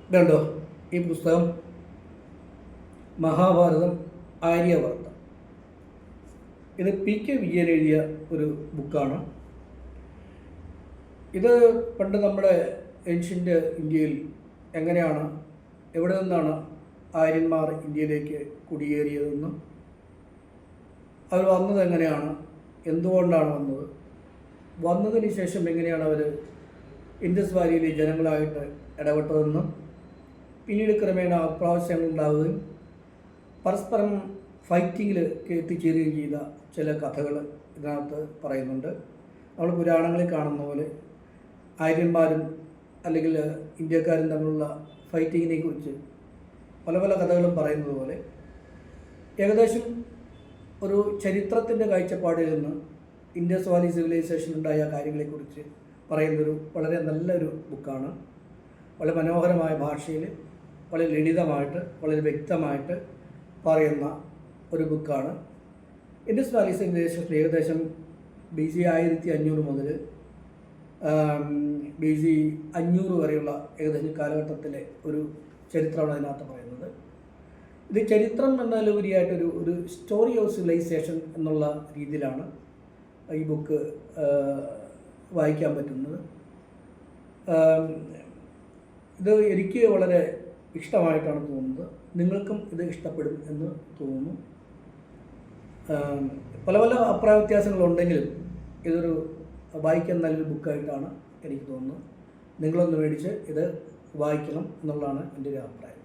ഇതുണ്ടോ ഈ പുസ്തകം? മഹാഭാരതം ആര്യവർത്തം. ഇത് പി.കെ. വിജയൻ എഴുതിയ ഒരു ബുക്കാണ്. ഇത് പണ്ട് നമ്മുടെ ഏൻഷ്യൻ്റ് ഇന്ത്യയിൽ എങ്ങനെയാണ്, എവിടെ നിന്നാണ് ആര്യന്മാർ ഇന്ത്യയിലേക്ക് കുടിയേറിയതെന്നും അവർ വന്നത് എങ്ങനെയാണ്, എന്തുകൊണ്ടാണ് വന്നത്, വന്നതിന് ശേഷം എങ്ങനെയാണ് അവർ ഇൻഡസ് വാലിയിലെ ജനങ്ങളായിട്ട് ഇടപെട്ടതെന്നും പിന്നീട് ക്രമേണ അപ്രാവശ്യങ്ങൾ ഉണ്ടാവുകയും പരസ്പരം ഫൈറ്റിങ്ങിൽ എത്തിച്ചേരുകയും ചെയ്ത ചില കഥകൾ ഇതിനകത്ത് പറയുന്നുണ്ട്. നമ്മൾ പുരാണങ്ങളിൽ കാണുന്ന പോലെ ആര്യന്മാരും അല്ലെങ്കിൽ ഇന്ത്യക്കാരും തമ്മിലുള്ള ഫൈറ്റിങ്ങിനെ കുറിച്ച് പല പല കഥകളും പറയുന്നത് പോലെ ഏകദേശം ഒരു ചരിത്രത്തിൻ്റെ കാഴ്ചപ്പാടിൽ നിന്ന് ഇൻഡസ് വാലി സിവിലൈസേഷൻ ഉണ്ടായ കാര്യങ്ങളെക്കുറിച്ച് പറയുന്നൊരു വളരെ നല്ലൊരു ബുക്കാണ്. വളരെ മനോഹരമായ ഭാഷയിൽ വളരെ ലളിതമായിട്ട് വളരെ വ്യക്തമായിട്ട് പറയുന്ന ഒരു ബുക്കാണ്. ഇൻഡസ് വാലി സിവിലൈസേഷൻ ഏകദേശം BC 1500 മുതൽ BC 500 വരെയുള്ള ഏകദേശം കാലഘട്ടത്തിലെ ഒരു ചരിത്രമാണ് അതിനകത്ത് പറയുന്നത്. ഇത് ചരിത്രം എന്നതിലുപരിയായിട്ടൊരു ഒരു സ്റ്റോറി ഓഫ് സിവിലൈസേഷൻ എന്നുള്ള രീതിയിലാണ് ഈ ബുക്ക് വായിക്കാൻ പറ്റുന്നത്. ഇത് എനിക്ക് വളരെ ഇഷ്ടമായിട്ടാണ് തോന്നുന്നത്. നിങ്ങൾക്കും ഇത് ഇഷ്ടപ്പെടും എന്ന് തോന്നുന്നു. പല പല അഭിപ്രായ വ്യത്യാസങ്ങളുണ്ടെങ്കിലും ഇതൊരു വായിക്കാൻ നല്ലൊരു ബുക്കായിട്ടാണ് എനിക്ക് തോന്നുന്നത്. നിങ്ങളൊന്ന് മേടിച്ച് ഇത് വായിക്കണം എന്നുള്ളതാണ് എൻ്റെ ഒരു അഭിപ്രായം.